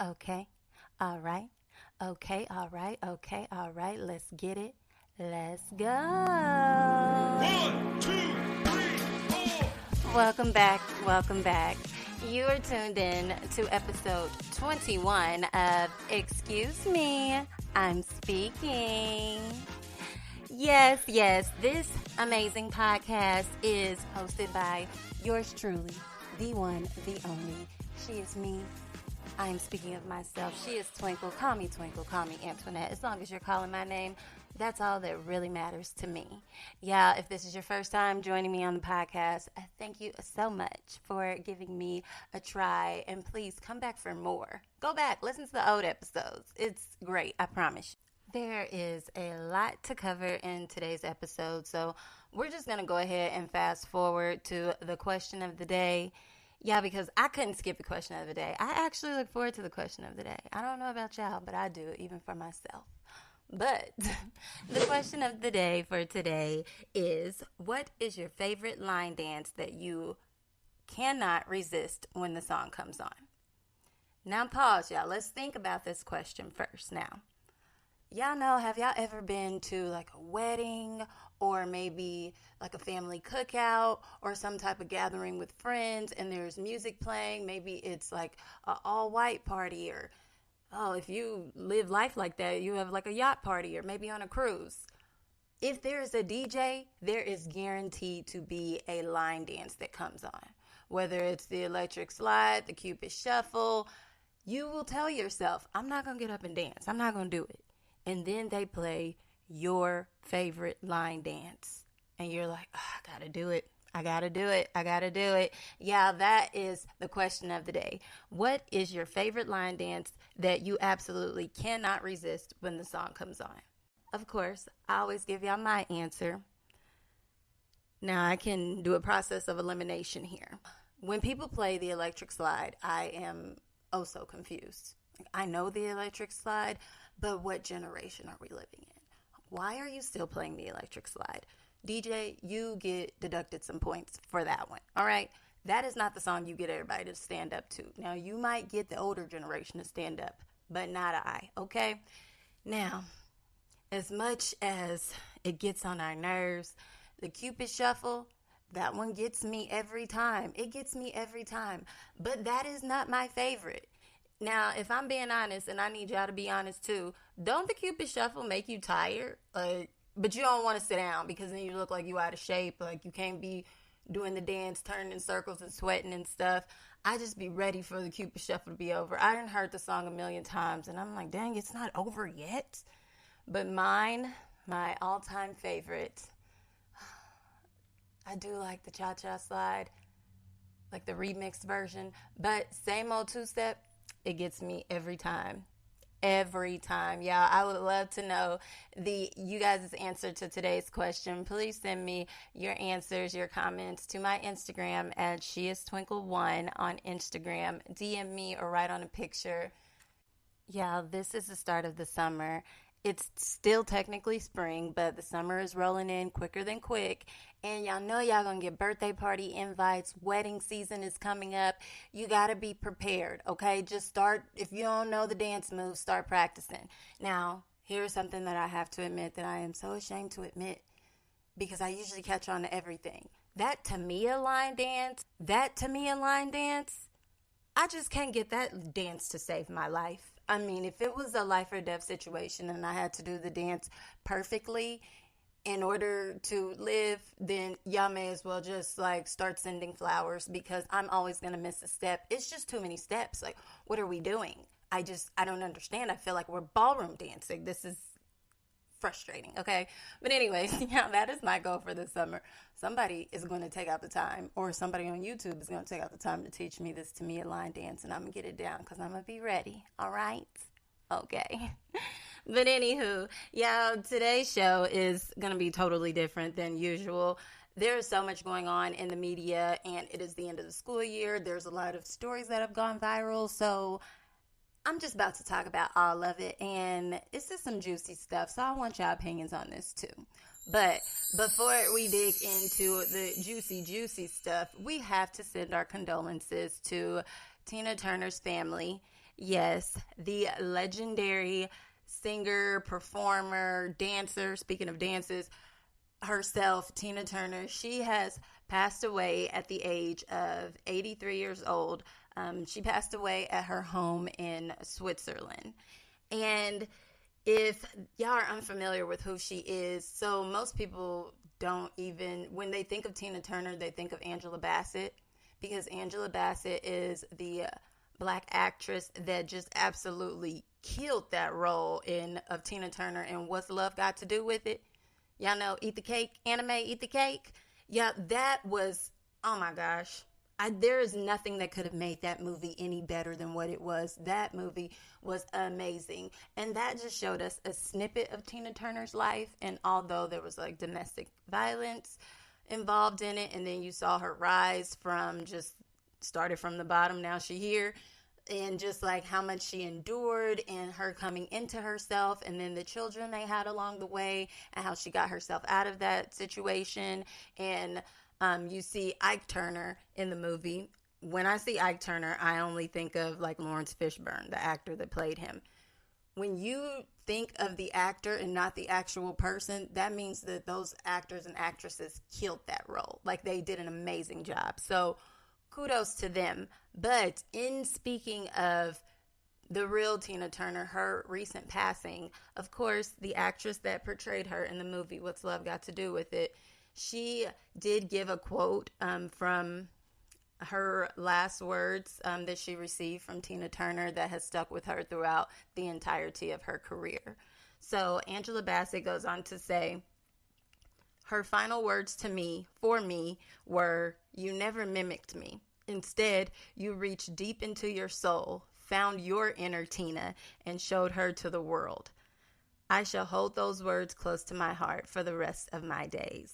Okay. All right. Okay. All right. Okay. All right. Let's get it. Let's go. 1, 2, 3, 4. Welcome back. Welcome back. You are tuned in to episode 21 of Excuse Me, I'm Speaking. Yes, this amazing podcast is hosted by yours truly, the one, the only. She is me. I am speaking of myself. She is Twinkle. Call me Twinkle. Call me Antoinette. As long as you're calling my name, that's all that really matters to me. Yeah, if this is your first time joining me on the podcast, I thank you so much for giving me a try. And please come back for more. Go back, listen to the old episodes. It's great, I promise you. There is a lot to cover in today's episode, so we're just going to go ahead and fast forward to the question of the day. Yeah, because I couldn't skip the question of the day. I actually look forward to the question of the day. I don't know about y'all, but I do, even for myself. But the question of the day for today is, what is your favorite line dance that you cannot resist when the song comes on? Now pause, y'all. Let's think about this question first now. Y'all know, have y'all ever been to like a wedding or maybe like a family cookout or some type of gathering with friends and there's music playing? Maybe it's like an all-white party, or, oh, if you live life like that, you have like a yacht party or maybe on a cruise. If there is a DJ, there is guaranteed to be a line dance that comes on. Whether it's the electric slide, the Cupid shuffle, you will tell yourself, I'm not going to get up and dance. I'm not going to do it. And then they play your favorite line dance. And you're like, oh, I gotta do it. I gotta do it. I gotta do it. Yeah, that is the question of the day. What is your favorite line dance that you absolutely cannot resist when the song comes on? Of course, I always give y'all my answer. Now, I can do a process of elimination here. When people play the electric slide, I am oh so confused. I know the electric slide, but what generation are we living in? Why are you still playing the electric slide? DJ, you get deducted some points for that one. All right? That is not the song you get everybody to stand up to. Now, you might get the older generation to stand up, but not I, okay? Now, as much as it gets on our nerves, the Cupid shuffle, that one gets me every time. It gets me every time. But that is not my favorite. Now, if I'm being honest, and I need y'all to be honest too, don't the Cupid shuffle make you tired? But you don't want to sit down because then you look like you out of shape. Like you can't be doing the dance, turning in circles and sweating and stuff. I just be ready for the Cupid shuffle to be over. I done heard the song a million times and I'm like, dang, it's not over yet. But mine, my all-time favorite, I do like the cha-cha slide, like the remixed version. But same old two-step, it gets me every time. Every time. Yeah, I would love to know you guys' answer to today's question. Please send me your answers, your comments to my Instagram at SheIsTwinkle1 on Instagram. DM me or write on a picture. Yeah, this is the start of the summer. It's still technically spring, but the summer is rolling in quicker than quick. And y'all know y'all gonna get birthday party invites. Wedding season is coming up. You gotta be prepared, okay? Just start, if you don't know the dance moves, start practicing. Now, here's something that I have to admit that I am so ashamed to admit because I usually catch on to everything. That Tamia line dance, I just can't get that dance to save my life. I mean, if it was a life or death situation and I had to do the dance perfectly in order to live, then y'all may as well just like start sending flowers because I'm always going to miss a step. It's just too many steps. Like, what are we doing? I don't understand. I feel like we're ballroom dancing. This is frustrating, okay? But anyways, yeah, that is my goal for this summer. Somebody is going to take out the time, or somebody on YouTube is going to take out the time to teach me this Tamia line dance, and I'm going to get it down because I'm going to be ready, all right? Okay. But anywho, yeah, today's show is going to be totally different than usual. There is so much going on in the media, and it is the end of the school year. There's a lot of stories that have gone viral, so I'm just about to talk about all of it, and it's just some juicy stuff, so I want y'all opinions on this too. But before we dig into the juicy stuff, we have to send our condolences to Tina Turner's family. Yes, the legendary singer, performer, dancer, speaking of dances, herself, Tina Turner, she has passed away at the age of 83 years old. She passed away at her home in Switzerland. And if y'all are unfamiliar with who she is, so most people don't even, when they think of Tina Turner, they think of Angela Bassett, because Angela Bassett is the black actress that just absolutely killed that role of Tina Turner and What's Love Got to Do with It? Y'all know Eat the Cake, anime Eat the Cake? Yeah, that was, oh my gosh. There is nothing that could have made that movie any better than what it was. That movie was amazing. And that just showed us a snippet of Tina Turner's life. And although there was like domestic violence involved in it, and then you saw her rise from just started from the bottom, now she here, and just like how much she endured and her coming into herself, and then the children they had along the way and how she got herself out of that situation. And you see Ike Turner in the movie. When I see Ike Turner, I only think of like Lawrence Fishburne, the actor that played him. When you think of the actor and not the actual person, that means that those actors and actresses killed that role. Like, they did an amazing job. So kudos to them. But in speaking of the real Tina Turner, her recent passing, of course, the actress that portrayed her in the movie What's Love Got to Do with It, she did give a quote from her last words that she received from Tina Turner that has stuck with her throughout the entirety of her career. So Angela Bassett goes on to say, her final words to me, for me, were, "You never mimicked me. Instead, you reached deep into your soul, found your inner Tina, and showed her to the world. I shall hold those words close to my heart for the rest of my days."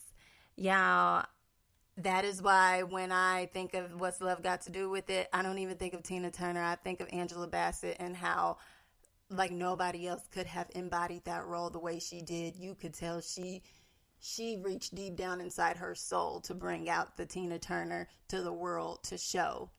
Yeah, that is why when I think of What's Love Got to Do with It, I don't even think of Tina Turner. I think of Angela Bassett and how, like, nobody else could have embodied that role the way she did. You could tell she reached deep down inside her soul to bring out the Tina Turner to the world to show.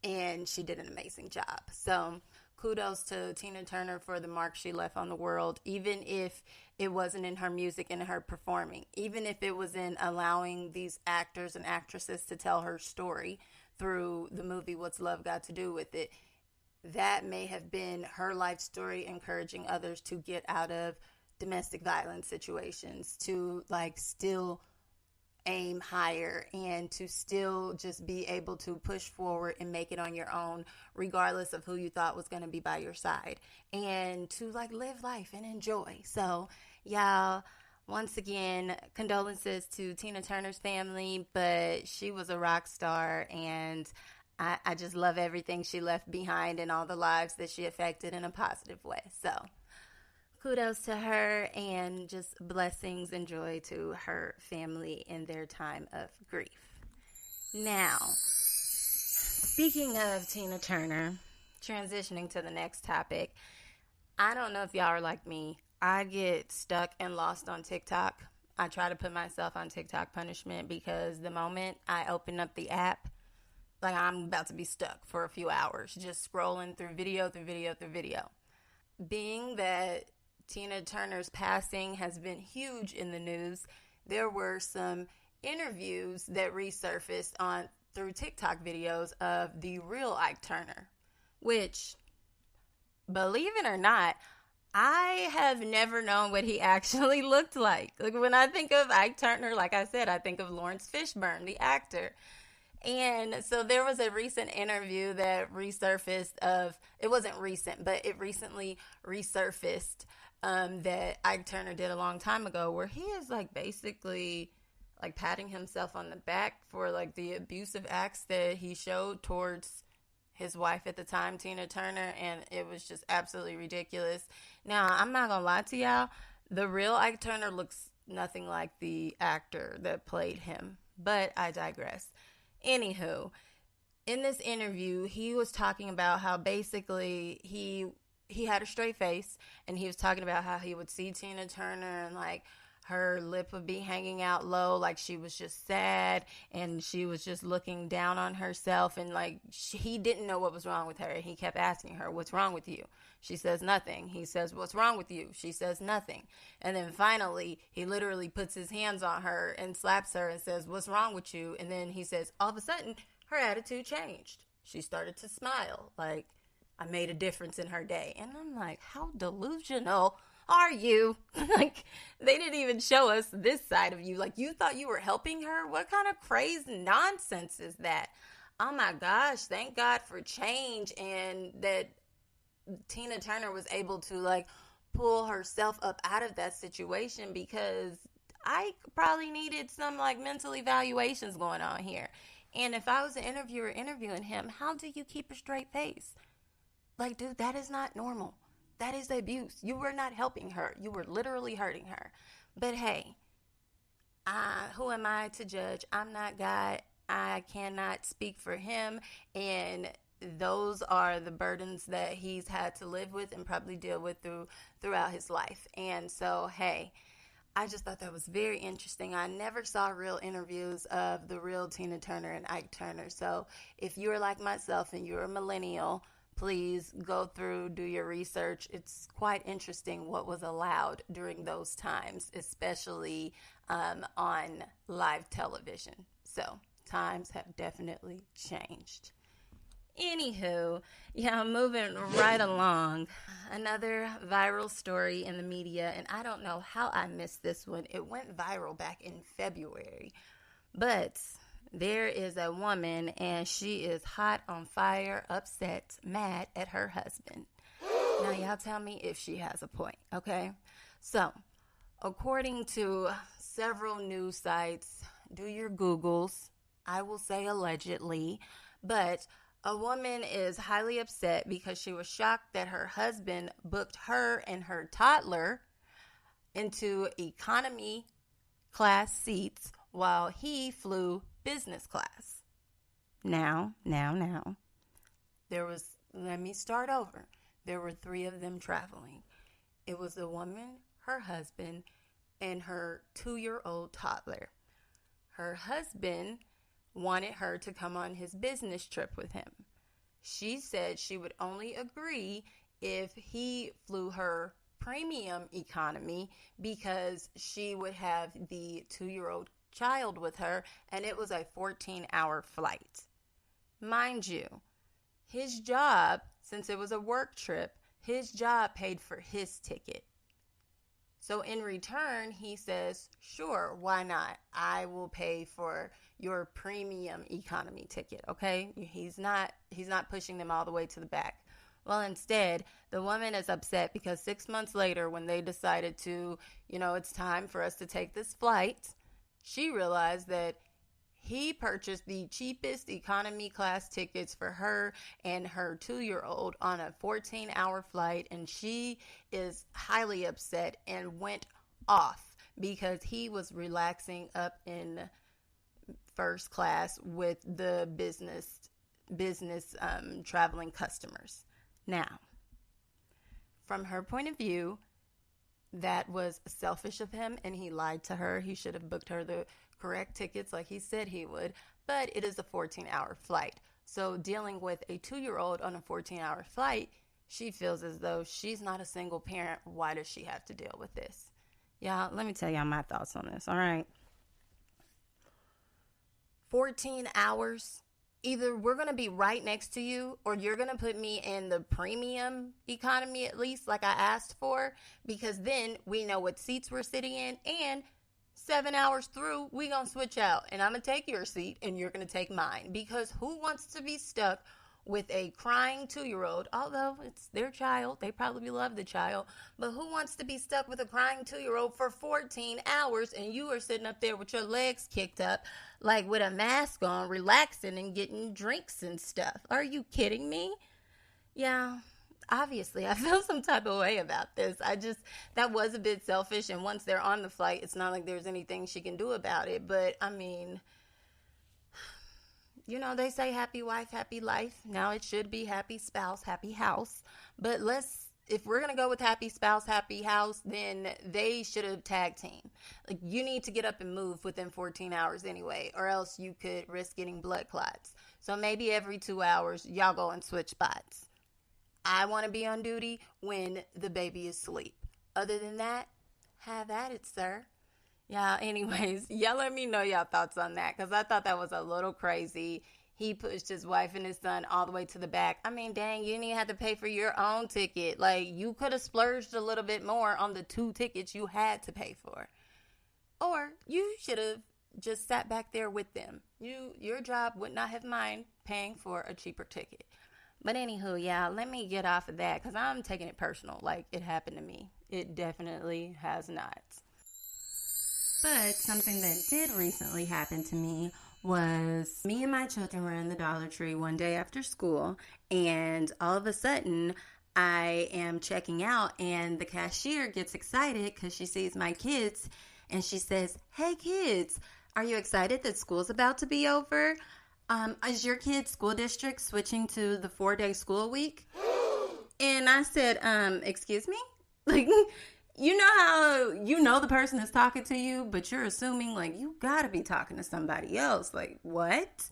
And she did an amazing job. So kudos to Tina Turner for the mark she left on the world, even if it wasn't in her music and her performing, even if it was in allowing these actors and actresses to tell her story through the movie What's Love Got to Do with It. That may have been her life story, encouraging others to get out of domestic violence situations, to like still aim higher and to still just be able to push forward and make it on your own, regardless of who you thought was going to be by your side, and to like live life and enjoy. So y'all, once again, condolences to Tina Turner's family, but she was a rock star, and I just love everything she left behind and all the lives that she affected in a positive way. So kudos to her, and just blessings and joy to her family in their time of grief. Now, speaking of Tina Turner, transitioning to the next topic, I don't know if y'all are like me. I get stuck and lost on TikTok. I try to put myself on TikTok punishment because the moment I open up the app, like, I'm about to be stuck for a few hours, just scrolling through video. Being that Tina Turner's passing has been huge in the news, there were some interviews that resurfaced through TikTok videos of the real Ike Turner, which, believe it or not, I have never known what he actually looked like. Like, when I think of Ike Turner, like I said, I think of Lawrence Fishburne, the actor. And so there was a recent interview that resurfaced it wasn't recent, but it recently resurfaced that Ike Turner did a long time ago, where he is like basically like patting himself on the back for like the abusive acts that he showed towards his wife at the time, Tina Turner, and it was just absolutely ridiculous. Now, I'm not gonna lie to y'all, the real Ike Turner looks nothing like the actor that played him, but I digress. Anywho, in this interview, he was talking about how basically he had a straight face, and he was talking about how he would see Tina Turner and like her lip would be hanging out low, like she was just sad and she was just looking down on herself, and like he didn't know what was wrong with her. He kept asking her, "What's wrong with you?" She says nothing. He says, "What's wrong with you?" She says nothing. And then finally, he literally puts his hands on her and slaps her and says, "What's wrong with you?" And then he says, all of a sudden, her attitude changed. She started to smile, like I made a difference in her day. And I'm like, how delusional are you? Like, they didn't even show us this side of you. Like, you thought you were helping her? What kind of crazy nonsense is that? Oh my gosh, thank God for change, and that Tina Turner was able to like pull herself up out of that situation, because I probably needed some like mental evaluations going on here. And if I was an interviewer interviewing him, how do you keep a straight face? Like, dude, that is not normal. That is abuse. You were not helping her. You were literally hurting her. But hey, who am I to judge? I'm not God. I cannot speak for him. And those are the burdens that he's had to live with and probably deal with throughout his life. And so, hey, I just thought that was very interesting. I never saw real interviews of the real Tina Turner and Ike Turner. So if you're like myself and you're a millennial, please go through, do your research. It's quite interesting what was allowed during those times, especially on live television. So times have definitely changed. Anywho, yeah, moving right along. Another viral story in the media, and I don't know how I missed this one. It went viral back in February, but there is a woman, and she is hot on fire, upset, mad at her husband. Now, y'all tell me if she has a point, okay? So, according to several news sites, do your Googles. I will say allegedly, but a woman is highly upset because she was shocked that her husband booked her and her toddler into economy class seats while he flew business class. Now. Let me start over. There were 3 of them traveling. It was a woman, her husband, and her 2-year-old toddler. Her husband wanted her to come on his business trip with him. She said she would only agree if he flew her premium economy because she would have the 2-year-old child with her, and it was a 14-hour flight. Mind you, his job, since it was a work trip, his job paid for his ticket. So in return, he says, sure, why not? I will pay for your premium economy ticket, okay? He's not pushing them all the way to the back. Well, instead, the woman is upset because 6 months later, when they decided to, it's time for us to take this flight, she realized that he purchased the cheapest economy class tickets for her and her 2-year-old on a 14-hour flight, and she is highly upset and went off because he was relaxing up in first class with the business traveling customers. Now, from her point of view, that was selfish of him, and he lied to her. He should have booked her the correct tickets like he said he would, but it is a 14-hour flight. So dealing with a 2-year-old on a 14-hour flight, she feels as though she's not a single parent. Why does she have to deal with this? Y'all, let me tell y'all my thoughts on this, all right? 14 hours. Either we're going to be right next to you, or you're going to put me in the premium economy at least like I asked for, because then we know what seats we're sitting in, and 7 hours through, we going to switch out, and I'm going to take your seat and you're going to take mine, because who wants to be stuck with a crying 2-year-old, although it's their child, they probably love the child, but who wants to be stuck with a crying 2-year-old for 14 hours and you are sitting up there with your legs kicked up, like with a mask on, relaxing and getting drinks and stuff? Are you kidding me? Yeah, obviously, I feel some type of way about this. That was a bit selfish, and once they're on the flight, it's not like there's anything she can do about it, but I mean, they say happy wife, happy life. Now it should be happy spouse, happy house. But let's if we're going to go with happy spouse, happy house, then they should have tag team. Like, you need to get up and move within 14 hours anyway, or else you could risk getting blood clots. So maybe every 2 hours, y'all go and switch spots. I want to be on duty when the baby is asleep. Other than that, have at it, sir. Yeah, anyways, y'all let me know y'all thoughts on that, because I thought that was a little crazy. He pushed his wife and his son all the way to the back. I mean, dang, you didn't even have to pay for your own ticket. Like, you could have splurged a little bit more on the 2 tickets you had to pay for. Or you should have just sat back there with them. Your job would not have mind paying for a cheaper ticket. But anywho, y'all, let me get off of that, because I'm taking it personal, like it happened to me. It definitely has not. But something that did recently happen to me was me and my children were in the Dollar Tree one day after school, and all of a sudden I am checking out, and the cashier gets excited because she sees my kids, and she says, "Hey kids, are you excited that school's about to be over? Is your kid's school district switching to the 4-day school week?" And I said, excuse me? Like, you know how you know the person is talking to you, but you're assuming like you gotta be talking to somebody else. Like, what?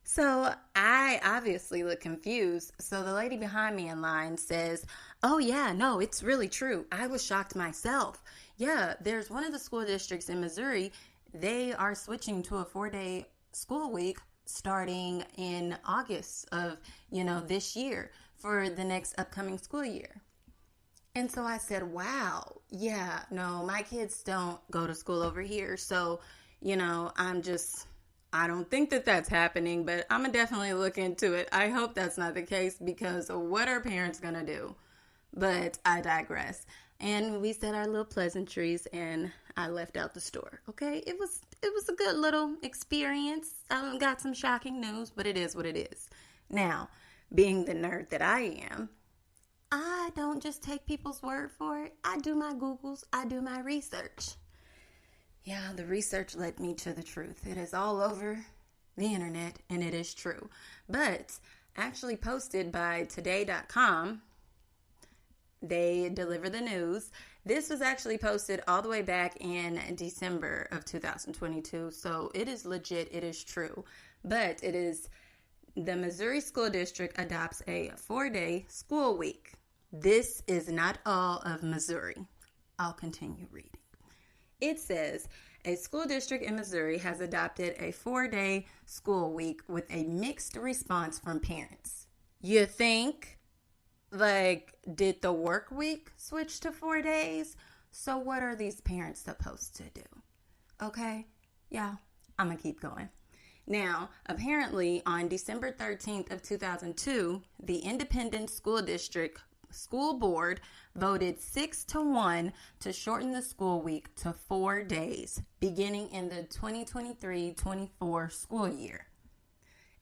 So I obviously look confused. So the lady behind me in line says, "Oh yeah, no, it's really true. I was shocked myself. Yeah, there's one of the school districts in Missouri. They are switching to a 4-day school week starting in August of, this year for the next upcoming school year." And so I said, wow, yeah, no, my kids don't go to school over here. So, I don't think that that's happening, but I'm going to definitely look into it. I hope that's not the case, because what are parents going to do? But I digress. And we said our little pleasantries, and I left out the store. Okay, it was a good little experience. I got some shocking news, but it is what it is. Now, being the nerd that I am, I don't just take people's word for it. I do my Googles. I do my research. Yeah, the research led me to the truth. It is all over the internet, and it is true. But actually posted by today.com, they deliver the news. This was actually posted all the way back in December of 2022. So it is legit. It is true. But it is the Missouri School District adopts a 4-day school week. This is not all of Missouri. I'll continue reading. It says, a school district in Missouri has adopted a 4-day school week with a mixed response from parents. You think? Like, did the work week switch to 4 days? So what are these parents supposed to do? Okay, yeah, I'm going to keep going. Now, apparently on December 13th of 2002, the Independent School District School Board voted 6-1 to shorten the school week to 4 days, beginning in the 2023-24 school year.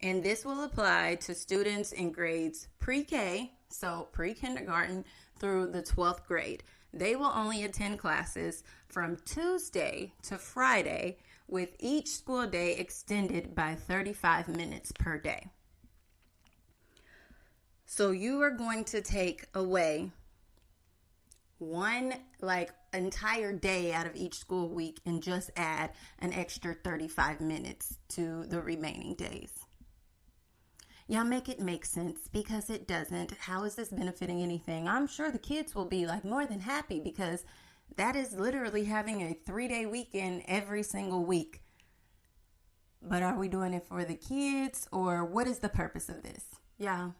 And this will apply to students in grades pre-K, so pre-kindergarten through the 12th grade. They will only attend classes from Tuesday to Friday, with each school day extended by 35 minutes per day. So you are going to take away one entire day out of each school week and just add an extra 35 minutes to the remaining days. Y'all make it make sense, because it doesn't. How is this benefiting anything? I'm sure the kids will be more than happy, because that is literally having a 3-day weekend every single week. But are we doing it for the kids, or what is the purpose of this? Yeah,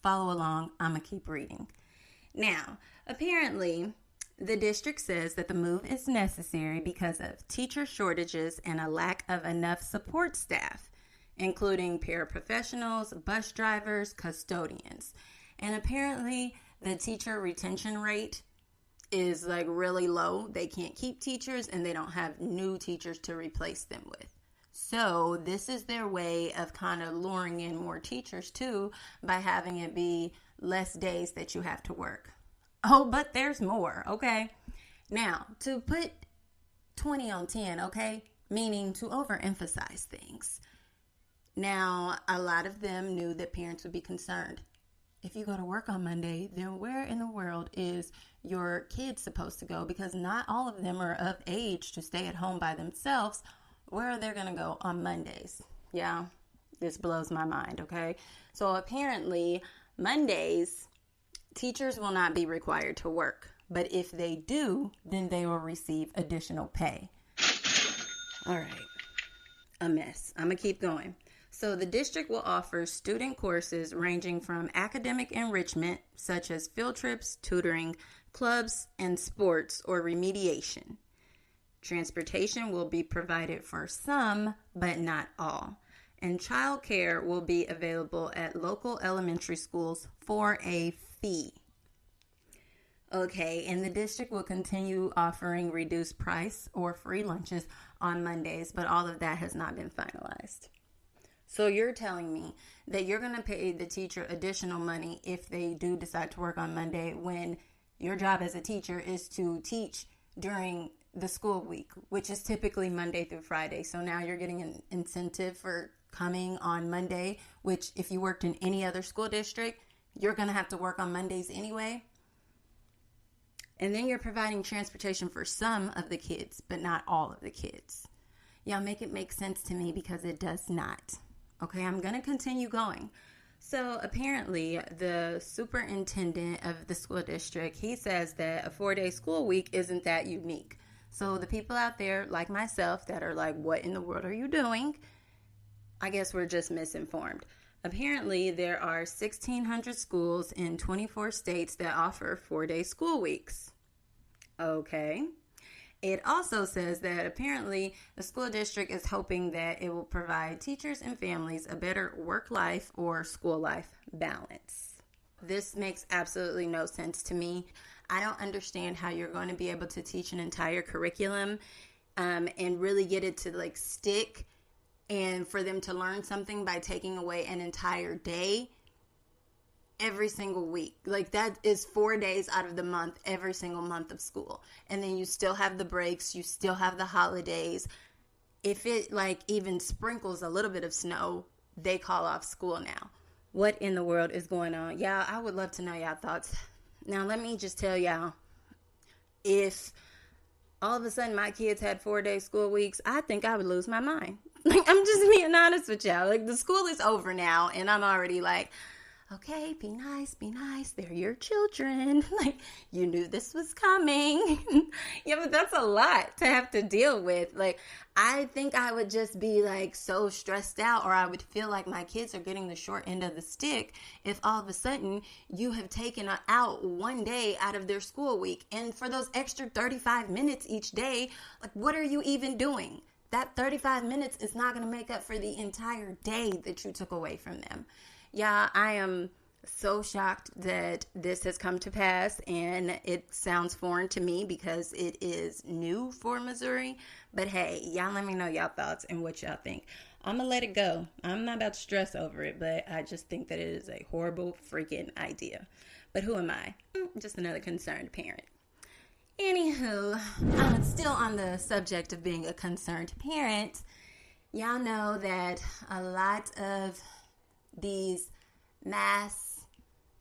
follow along. I'm going to keep reading. Now, apparently, the district says that the move is necessary because of teacher shortages and a lack of enough support staff, including paraprofessionals, bus drivers, custodians. And apparently, the teacher retention rate is really low. They can't keep teachers, and they don't have new teachers to replace them with. So this is their way of kind of luring in more teachers too, by having it be less days that you have to work. Oh, but there's more, okay? Now, to put 20 on 10, okay? Meaning to overemphasize things. Now, a lot of them knew that parents would be concerned. if you go to work on Monday, then where in the world is your kids supposed to go? Because not all of them are of age to stay at home by themselves. Where are they going to go on Mondays? Yeah, this blows my mind, okay? So apparently, Mondays, teachers will not be required to work. But if they do, then they will receive additional pay. All right, a mess. I'm going to keep going. So the district will offer student courses ranging from academic enrichment, such as field trips, tutoring, clubs, and sports or remediation. Transportation will be provided for some, but not all. And childcare will be available at local elementary schools for a fee. Okay, and the district will continue offering reduced price or free lunches on Mondays, but all of that has not been finalized. So you're telling me that you're going to pay the teacher additional money if they do decide to work on Monday when your job as a teacher is to teach during the school week, which is typically Monday through Friday. So now you're getting an incentive for coming on Monday, which if you worked in any other school district, you're going to have to work on Mondays anyway. And then you're providing transportation for some of the kids, but not all of the kids. Y'all make it make sense to me because it does not. Okay, I'm going to continue going. So apparently the superintendent of the school district, he says that a 4-day school week isn't that unique. So the people out there like myself that are like, what in the world are you doing? I guess we're just misinformed. Apparently there are 1,600 schools in 24 states that offer 4-day school weeks. Okay. It also says that apparently the school district is hoping that it will provide teachers and families a better work-life or school-life balance. This makes absolutely no sense to me. I don't understand how you're going to be able to teach an entire curriculum and really get it to like stick and for them to learn something by taking away an entire day every single week. Like that is 4 days out of the month, every single month of school. And then you still have the breaks, you still have the holidays. If it like even sprinkles a little bit of snow, they call off school now. What in the world is going on? Yeah, I would love to know y'all thoughts. Now let me just tell y'all, if all of a sudden my kids had 4-day school weeks, I think I would lose my mind. Like I'm just being honest with y'all. Like the school is over now and I'm already like, okay, be nice, they're your children. Like, you knew this was coming. Yeah, but that's a lot to have to deal with. Like, I think I would just be, like, so stressed out, or I would feel like my kids are getting the short end of the stick if all of a sudden you have taken out 1 day out of their school week. And for those extra 35 minutes each day, like, what are you even doing? That 35 minutes is not going to make up for the entire day that you took away from them. Yeah, I am so shocked that this has come to pass, and it sounds foreign to me because it is new for Missouri. But hey, y'all let me know y'all thoughts and what y'all think. I'm going to let it go. I'm not about to stress over it, but I just think that it is a horrible freaking idea. But who am I? Just another concerned parent. Anywho, I'm still on the subject of being a concerned parent. Y'all know that a lot of these mass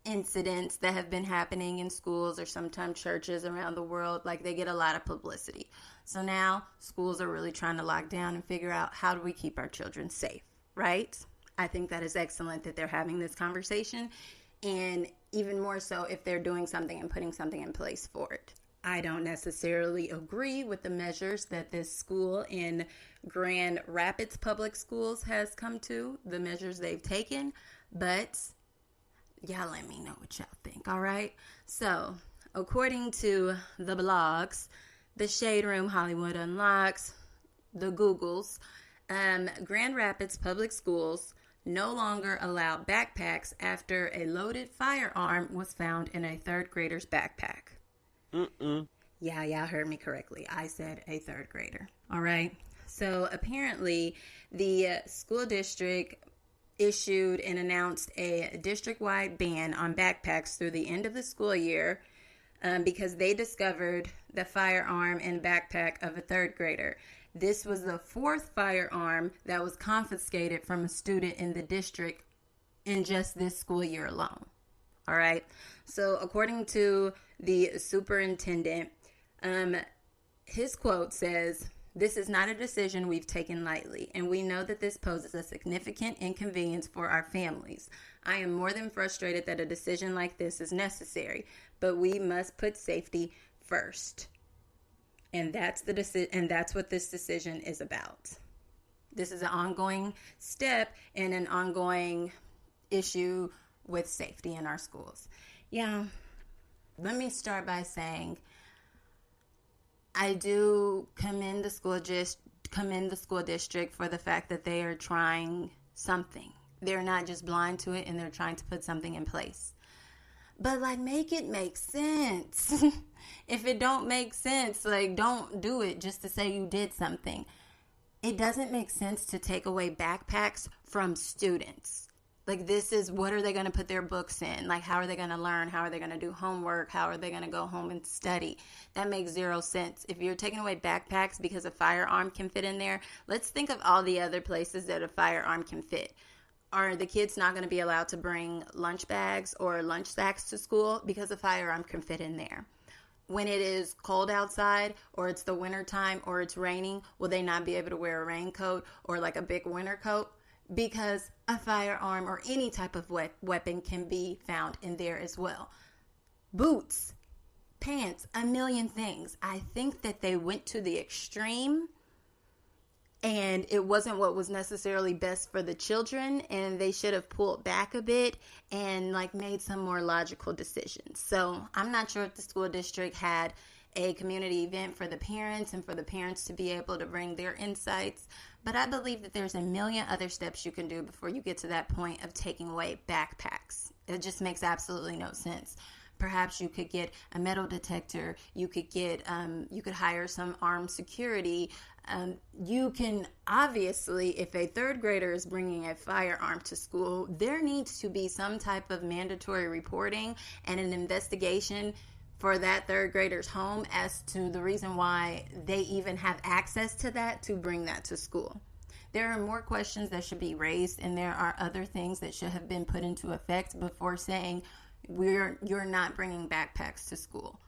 incidents that have been happening in schools or sometimes churches around the world, like they get a lot of publicity. So now schools are really trying to lock down and figure out how do we keep our children safe, right? I think that is excellent that they're having this conversation, and even more so if they're doing something and putting something in place for it. I don't necessarily agree with the measures that this school in Grand Rapids Public Schools has come to, the measures they've taken, but y'all let me know what y'all think, all right? So, according to the blogs, the Shade Room, Hollywood Unlocks, the Googles, Grand Rapids Public Schools no longer allow backpacks after a loaded firearm was found in a third grader's backpack. Yeah, y'all heard me correctly. I said a third grader. All right. So apparently the school district issued and announced a district-wide ban on backpacks through the end of the school year because they discovered the firearm and backpack of a third grader. This was the fourth firearm that was confiscated from a student in the district in just this school year alone. All right. So according to the superintendent, his quote says, "This is not a decision we've taken lightly, and we know that this poses a significant inconvenience for our families. I am more than frustrated that a decision like this is necessary, but we must put safety first." And that's what this decision is about. This is an ongoing step and an ongoing issue with safety in our schools. Yeah. Let me start by saying I do commend the school district for the fact that they are trying something. They're not just blind to it, and they're trying to put something in place. But make it make sense. If it don't make sense, don't do it just to say you did something. It doesn't make sense to take away backpacks from students. What are they going to put their books in? How are they going to learn? How are they going to do homework? How are they going to go home and study? That makes zero sense. If you're taking away backpacks because a firearm can fit in there, let's think of all the other places that a firearm can fit. Are the kids not going to be allowed to bring lunch bags or lunch sacks to school because a firearm can fit in there? When it is cold outside, or it's the winter time, or it's raining, will they not be able to wear a raincoat or a big winter coat? Because a firearm or any type of weapon can be found in there as well. Boots, pants, a million things. I think that they went to the extreme, and it wasn't what was necessarily best for the children, and they should have pulled back a bit and made some more logical decisions. So I'm not sure if the school district had a community event for the parents and for the parents to be able to bring their insights, but I believe that there's a million other steps you can do before you get to that point of taking away backpacks. It just makes absolutely no sense. Perhaps you could get a metal detector. You could hire some armed security. You can obviously, if a third grader is bringing a firearm to school, there needs to be some type of mandatory reporting and an investigation for that third grader's home as to the reason why they even have access to that to bring that to school. There are more questions that should be raised, and there are other things that should have been put into effect before saying you're not bringing backpacks to school.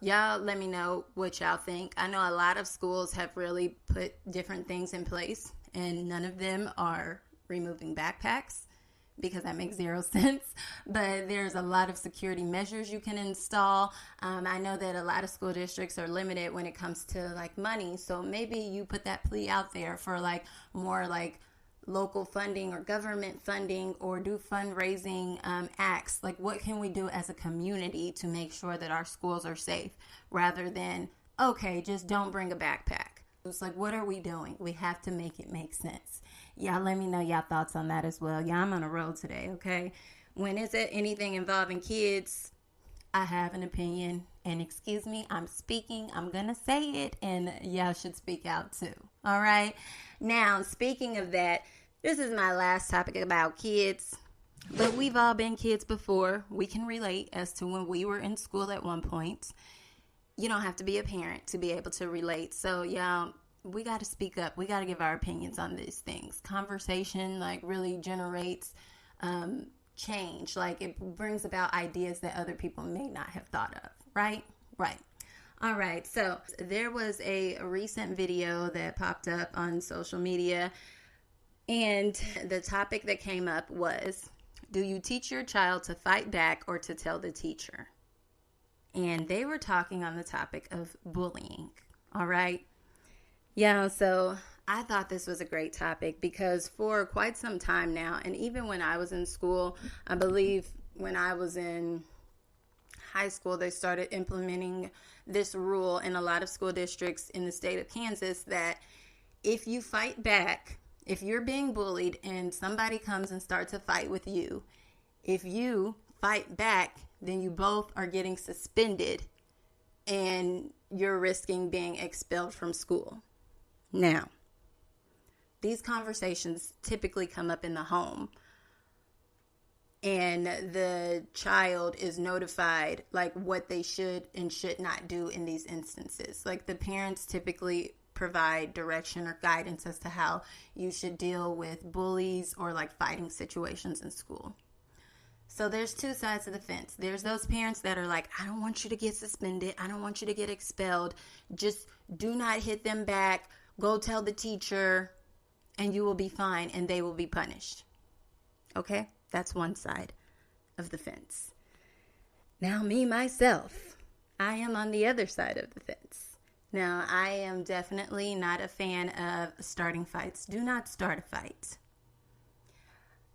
Y'all let me know what y'all think. I know a lot of schools have really put different things in place, and none of them are removing backpacks, because that makes zero sense. But there's a lot of security measures you can install. I know that a lot of school districts are limited when it comes to money. So maybe you put that plea out there for more local funding or government funding, or do fundraising acts. What can we do as a community to make sure that our schools are safe, rather than, okay, just don't bring a backpack. It's what are we doing? We have to make it make sense. Y'all let me know y'all thoughts on that as well. I'm on a roll today, okay? When it's anything involving kids, I have an opinion. And excuse me, I'm speaking. I'm going to say it, and y'all should speak out too. All right? Now, speaking of that, this is my last topic about kids. But we've all been kids before. We can relate as to when we were in school at one point. You don't have to be a parent to be able to relate. So, y'all, we got to speak up. We got to give our opinions on these things. Conversation, really generates change. It brings about ideas that other people may not have thought of. Right? Right. All right. So, there was a recent video that popped up on social media. And the topic that came up was, do you teach your child to fight back or to tell the teacher? And they were talking on the topic of bullying. All right. Yeah, so I thought this was a great topic because for quite some time now, and even when I was in school, I believe when I was in high school, they started implementing this rule in a lot of school districts in the state of Kansas that if you fight back, if you're being bullied and somebody comes and starts a fight with you, if you fight back, then you both are getting suspended and you're risking being expelled from school. Now, these conversations typically come up in the home, and the child is notified what they should and should not do in these instances. The parents typically provide direction or guidance as to how you should deal with bullies or fighting situations in school. So there's two sides of the fence. There's those parents that are like, I don't want you to get suspended. I don't want you to get expelled. Just do not hit them back. Go tell the teacher and you will be fine and they will be punished. Okay? That's one side of the fence. Now, me, myself, I am on the other side of the fence. Now, I am definitely not a fan of starting fights. Do not start a fight.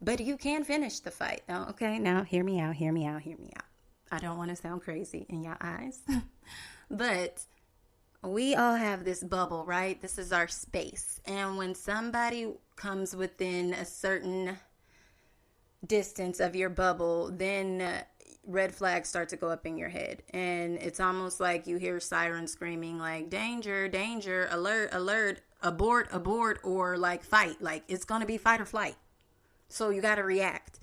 But you can finish the fight. Oh, okay, now hear me out. I don't want to sound crazy in your eyes. But we all have this bubble, right? This is our space. And when somebody comes within a certain distance of your bubble, then red flags start to go up in your head. And it's almost like you hear sirens screaming like, danger, danger, alert, alert, abort, abort, or like fight. Like it's going to be fight or flight. So you got to react.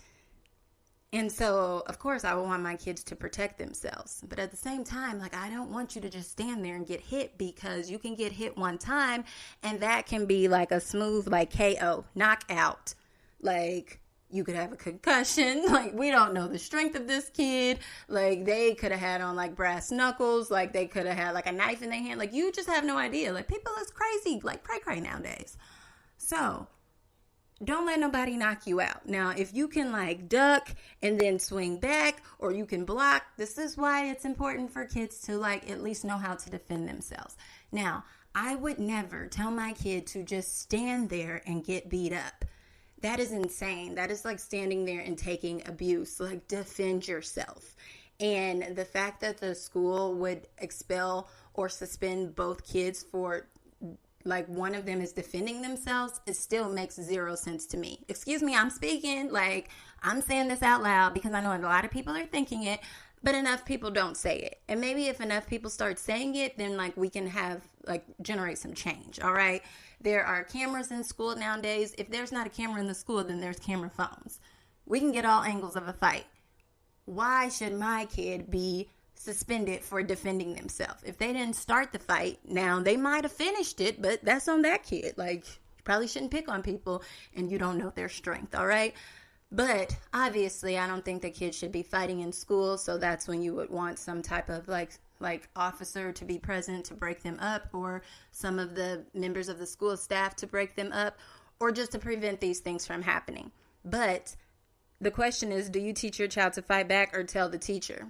And so, of course, I would want my kids to protect themselves. But at the same time, like, I don't want you to just stand there and get hit, because you can get hit one time and that can be like a smooth, like KO, knockout. Like, you could have a concussion. Like, we don't know the strength of this kid. Like, they could have had on like brass knuckles. Like, they could have had like a knife in their hand. Like, you just have no idea. Like, people is crazy, like cray nowadays. So don't let nobody knock you out. Now, if you can like duck and then swing back, or you can block, this is why it's important for kids to like at least know how to defend themselves. Now, I would never tell my kid to just stand there and get beat up. That is insane. That is like standing there and taking abuse. Like, defend yourself. And the fact that the school would expel or suspend both kids for like one of them is defending themselves, it still makes zero sense to me. Excuse me, I'm speaking, like I'm saying this out loud because I know a lot of people are thinking it, but enough people don't say it. And maybe if enough people start saying it, then like we can have like generate some change. All right. There are cameras in school nowadays. If there's not a camera in the school, then there's camera phones. We can get all angles of a fight. Why should my kid be suspended for defending themselves? If they didn't start the fight, now they might have finished it, but that's on that kid. Like, you probably shouldn't pick on people and you don't know their strength, all right? But obviously, I don't think the kids should be fighting in school, so that's when you would want some type of like officer to be present to break them up, or some of the members of the school staff to break them up, or just to prevent these things from happening. But the question is, do you teach your child to fight back or tell the teacher?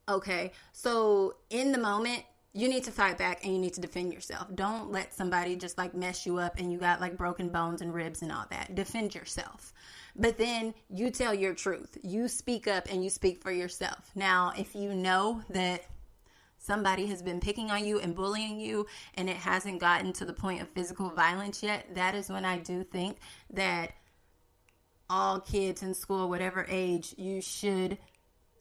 Okay, so in the moment, you need to fight back and you need to defend yourself. Don't let somebody just like mess you up and you got like broken bones and ribs and all that. Defend yourself. But then you tell your truth. You speak up and you speak for yourself. Now, if you know that somebody has been picking on you and bullying you and it hasn't gotten to the point of physical violence yet, that is when I do think that all kids in school, whatever age, you should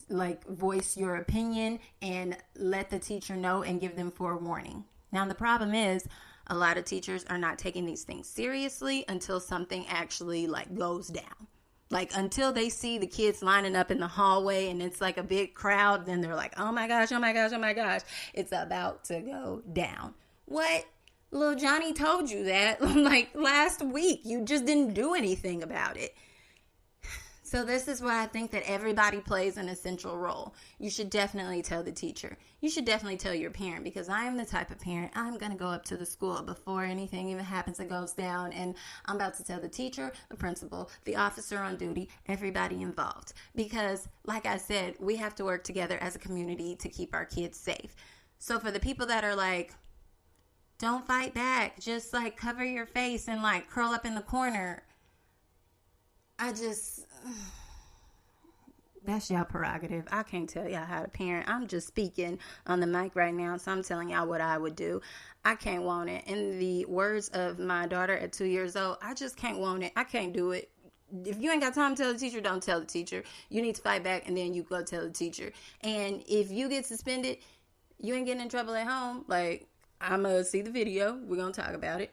like voice your opinion and let the teacher know and give them forewarning. Now, the problem is a lot of teachers are not taking these things seriously until something actually like goes down. Like, until they see the kids lining up in the hallway and it's like a big crowd, then they're like, oh my gosh, oh my gosh, oh my gosh, it's about to go down. What? Little Johnny told you that like last week. You just didn't do anything about it. So this is why I think that everybody plays an essential role. You should definitely tell the teacher. You should definitely tell your parent, because I am the type of parent, I'm going to go up to the school before anything even happens and goes down. And I'm about to tell the teacher, the principal, the officer on duty, everybody involved. Because like I said, we have to work together as a community to keep our kids safe. So for the people that are like, don't fight back, just like cover your face and like curl up in the corner, that's y'all prerogative. I can't tell y'all how to parent. I'm just speaking on the mic right now, so I'm telling y'all what I would do. I can't want it. In the words of my daughter at 2 years old, I just can't want it. I can't do it. If you ain't got time to tell the teacher, don't tell the teacher. You need to fight back, and then you go tell the teacher. And if you get suspended, you ain't getting in trouble at home. Like, I'm going to see the video. We're going to talk about it.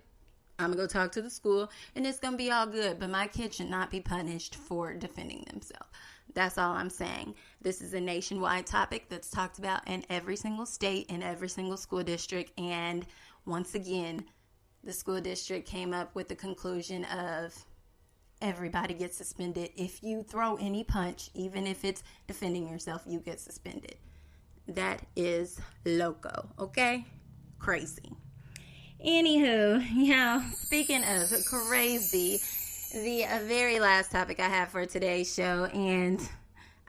I'm going to go talk to the school, and it's going to be all good. But my kids should not be punished for defending themselves. That's all I'm saying. This is a nationwide topic that's talked about in every single state, in every single school district. And once again, the school district came up with the conclusion of everybody gets suspended. If you throw any punch, even if it's defending yourself, you get suspended. That is loco, okay? Crazy. Anywho, speaking of crazy, the very last topic I have for today's show, and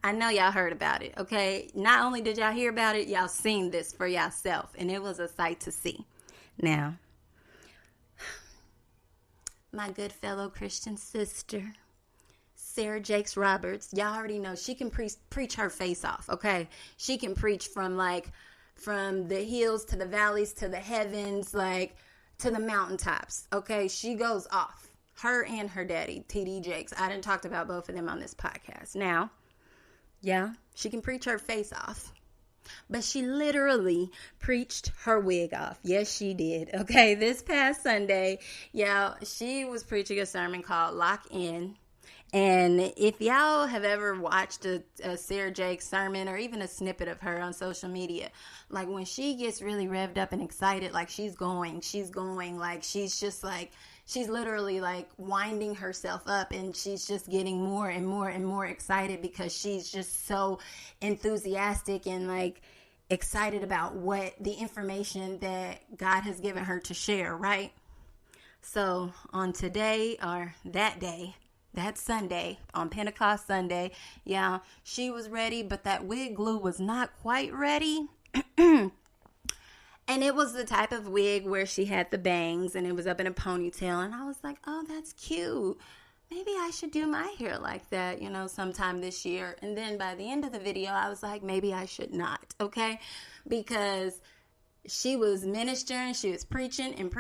I know y'all heard about it, okay? Not only did y'all hear about it, y'all seen this for yourself, and it was a sight to see. Now, my good fellow Christian sister, Sarah Jakes Roberts, y'all already know she can preach her face off, okay? She can preach from the hills to the valleys to the heavens, like to the mountaintops, okay? She goes off. Her and her daddy, T.D. Jakes. I done talked about both of them on this podcast. Now, yeah, she can preach her face off. But she literally preached her wig off. Yes, she did. Okay, this past Sunday, yeah, she was preaching a sermon called Lock In. And if y'all have ever watched a Sarah Jakes sermon or even a snippet of her on social media, like when she gets really revved up and excited, like she's going, like she's just like, she's literally like winding herself up, and she's just getting more and more and more excited because she's just so enthusiastic and like excited about what the information that God has given her to share, right? So on today, or that day, that Sunday, on Pentecost Sunday, yeah, she was ready, but that wig glue was not quite ready. And it was the type of wig where she had the bangs and it was up in a ponytail. And I was like, oh, that's cute. Maybe I should do my hair like that, sometime this year. And then by the end of the video, I was like, maybe I should not, okay? Because she was ministering, she was preaching, and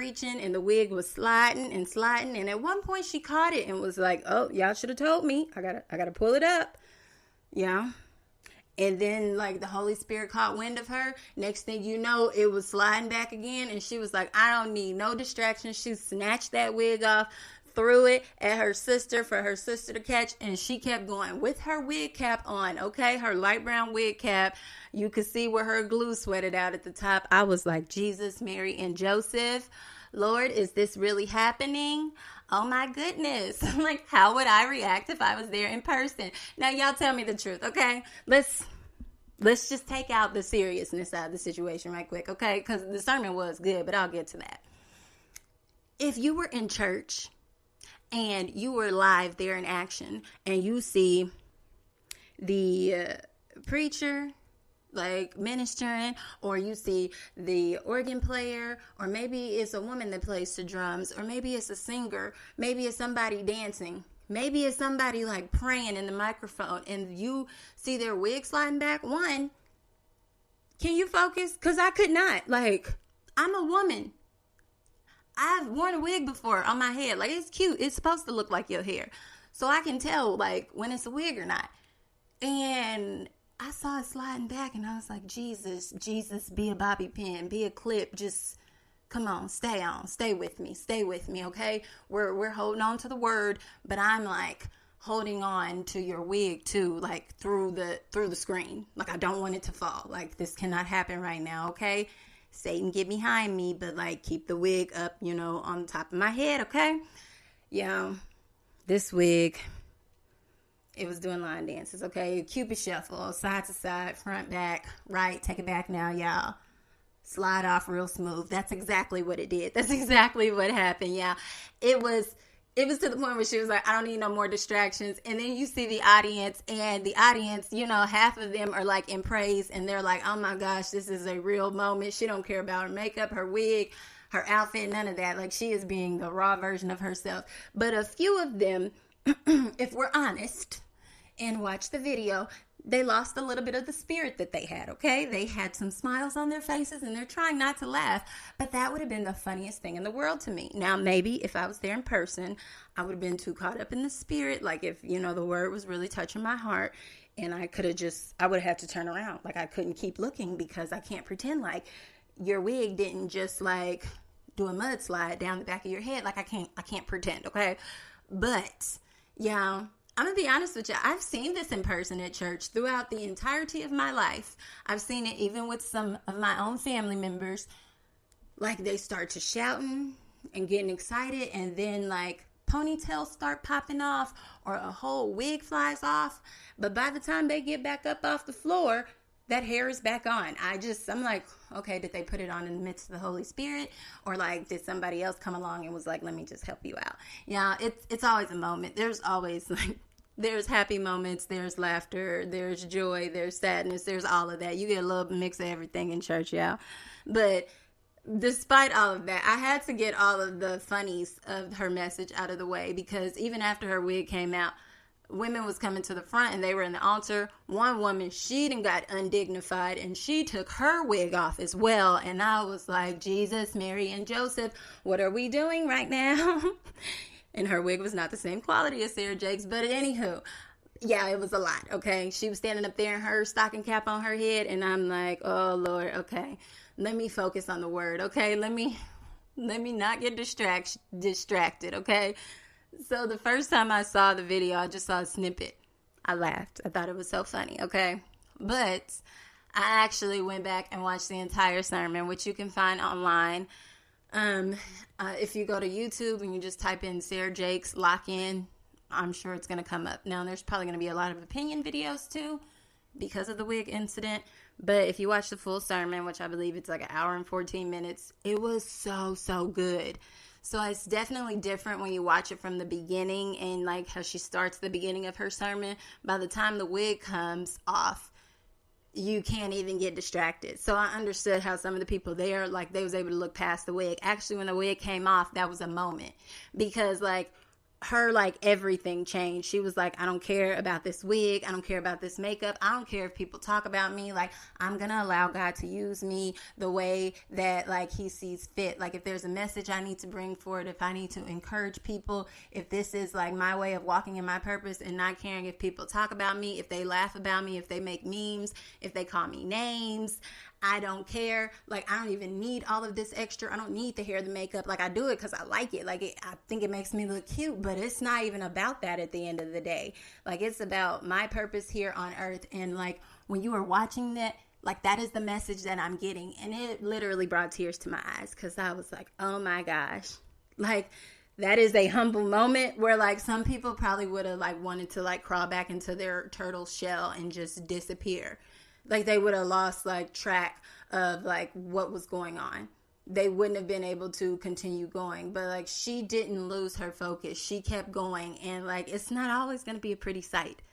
the wig was sliding. And at one point she caught it and was like, oh, y'all should have told me. I gotta pull it up. Yeah. And then, like, the Holy Spirit caught wind of her. Next thing you know, it was sliding back again. And she was like, I don't need no distractions. She snatched that wig off, threw it at her sister for her sister to catch. And she kept going with her wig cap on, okay? Her light brown wig cap. You could see where her glue sweated out at the top. I was like, Jesus, Mary, and Joseph. Lord, is this really happening? Oh my goodness. Like, how would I react if I was there in person? Now, y'all tell me the truth, okay? Let's just take out the seriousness out of the situation right quick, okay? Because the sermon was good, but I'll get to that. If you were in church and you were live there in action and you see the preacher like ministering, or you see the organ player, or maybe it's a woman that plays the drums, or maybe it's a singer, maybe it's somebody dancing, maybe it's somebody like praying in the microphone, and you see their wig sliding back. One, can you focus? Because I could not. Like, I'm a woman. I've worn a wig before on my head. Like, it's cute. It's supposed to look like your hair. So I can tell, like, when it's a wig or not. And I saw it sliding back, and I was like, Jesus, be a bobby pin, be a clip, just come on, stay with me, okay? We're holding on to the word, but I'm like holding on to your wig too, like through the screen. Like, I don't want it to fall. Like, this cannot happen right now, okay? Satan, get behind me, but like keep the wig up, on top of my head, okay? Yeah, this wig, it was doing line dances, okay? Cupid shuffle, side to side, front, back, right, take it back now, y'all. Slide off real smooth. That's exactly what it did. That's exactly what happened, yeah. It was to the point where she was like, I don't need no more distractions. And then you see the audience, and the audience, half of them are like in praise, and they're like, oh my gosh, this is a real moment. She don't care about her makeup, her wig, her outfit, none of that. Like, she is being the raw version of herself. But a few of them, if we're honest and watch the video, they lost a little bit of the spirit that they had, okay? They had some smiles on their faces, and they're trying not to laugh, but that would have been the funniest thing in the world to me. Now, maybe if I was there in person, I would have been too caught up in the spirit, like if, the word was really touching my heart, and I would have had to turn around. Like, I couldn't keep looking, because I can't pretend like your wig didn't just like do a mudslide down the back of your head. Like, I can't pretend, okay? But, yeah, I'm going to be honest with you. I've seen this in person at church throughout the entirety of my life. I've seen it even with some of my own family members. Like, they start to shouting and getting excited, and then like ponytails start popping off or a whole wig flies off. But by the time they get back up off the floor, that hair is back on. I'm like, okay, did they put it on in the midst of the Holy Spirit? Or like, did somebody else come along and was like, let me just help you out? Yeah, it's always a moment. There's always like, there's happy moments, there's laughter, there's joy, there's sadness, there's all of that. You get a little mix of everything in church, y'all. But despite all of that, I had to get all of the funnies of her message out of the way, because even after her wig came out, women was coming to the front and they were in the altar. One woman, she done got undignified and she took her wig off as well. And I was like, Jesus, Mary, and Joseph, what are we doing right now? And her wig was not the same quality as Sarah Jake's, but anywho, yeah, it was a lot, okay? She was standing up there in her stocking cap on her head, and I'm like, oh, Lord, okay, let me focus on the word, okay? Let me not get distracted, okay? So the first time I saw the video, I just saw a snippet. I laughed. I thought it was so funny, okay? But I actually went back and watched the entire sermon, which you can find online. If you go to YouTube and you just type in Sarah Jake's lock-in, I'm sure it's going to come up. Now, there's probably going to be a lot of opinion videos, too, because of the wig incident. But if you watch the full sermon, which I believe it's like an hour and 14 minutes, it was so good. So it's definitely different when you watch it from the beginning, and like how she starts the beginning of her sermon. By the time the wig comes off, you can't even get distracted. So I understood how some of the people there, like, they was able to look past the wig. Actually, when the wig came off, that was a moment, because like her, like, everything changed. She was like, I don't care about this wig. I don't care about this makeup. I don't care if people talk about me. Like, I'm going to allow God to use me the way that, like, he sees fit. Like, if there's a message I need to bring forward, if I need to encourage people, if this is, like, my way of walking in my purpose and not caring if people talk about me, if they laugh about me, if they make memes, if they call me names, I don't care. Like, I don't even need all of this extra. I don't need the hair, the makeup. Like, I do it because I like it. Like, I think it makes me look cute, but it's not even about that at the end of the day. Like, it's about my purpose here on earth. And like, when you are watching that, like, that is the message that I'm getting. And it literally brought tears to my eyes, because I was like, oh my gosh. Like, that is a humble moment where, like, some people probably would have, like, wanted to, like, crawl back into their turtle shell and just disappear. Like, they would have lost, like, track of, like, what was going on. They wouldn't have been able to continue going. But, like, she didn't lose her focus. She kept going. And, like, it's not always going to be a pretty sight.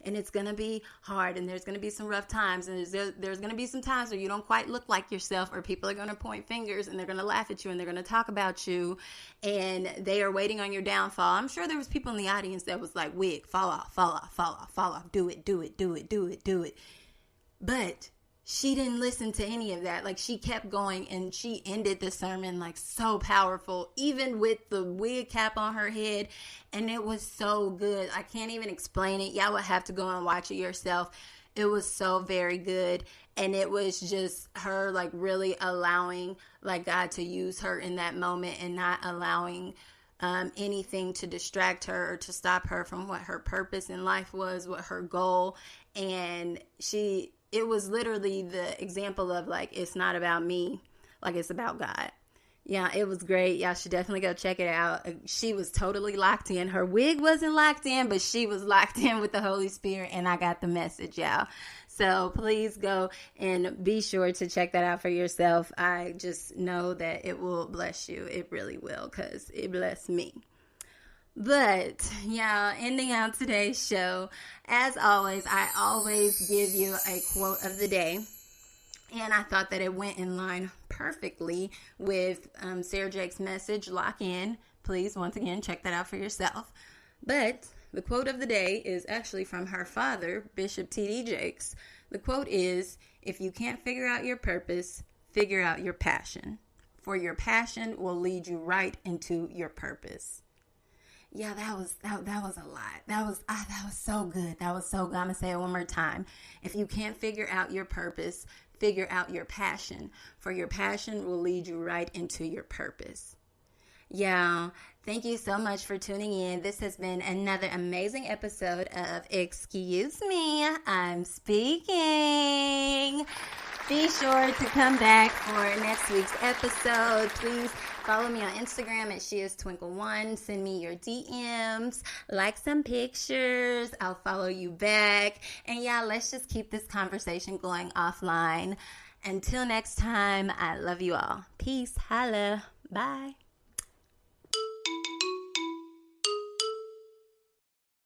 And it's going to be hard. And there's going to be some rough times. And there's going to be some times where you don't quite look like yourself. Or people are going to point fingers. And they're going to laugh at you. And they're going to talk about you. And they are waiting on your downfall. I'm sure there was people in the audience that was like, wig, fall off, fall off, fall off, fall off. Do it, do it, do it, do it, do it. But she didn't listen to any of that. Like, she kept going, and she ended the sermon, like, so powerful, even with the wig cap on her head. And it was so good. I can't even explain it. Y'all would have to go and watch it yourself. It was so very good. And it was just her, like, really allowing, like, God to use her in that moment, and not allowing anything to distract her or to stop her from what her purpose in life was, what her goal. And it was literally the example of, like, it's not about me, like, it's about God. Yeah, it was great. Y'all should definitely go check it out. She was totally locked in. Her wig wasn't locked in, but she was locked in with the Holy Spirit, and I got the message, y'all. So please go and be sure to check that out for yourself. I just know that it will bless you. It really will, because it blessed me. But, yeah, ending out today's show, as always, I always give you a quote of the day. And I thought that it went in line perfectly with Sarah Jake's message, Lock In. Please, once again, check that out for yourself. But the quote of the day is actually from her father, Bishop T.D. Jakes. The quote is, if you can't figure out your purpose, figure out your passion. For your passion will lead you right into your purpose. Yeah, that was a lot. That was so good. That was so good. I'm going to say it one more time. If you can't figure out your purpose, figure out your passion. For your passion will lead you right into your purpose. Yeah, thank you so much for tuning in. This has been another amazing episode of Excuse Me, I'm Speaking. Be sure to come back for next week's episode. Please Follow me on Instagram at SheIsTwinkle1. Send me your DMs, like some pictures. I'll follow you back. And yeah, let's just keep this conversation going offline. Until next time, I love you all. Peace. Holla. Bye.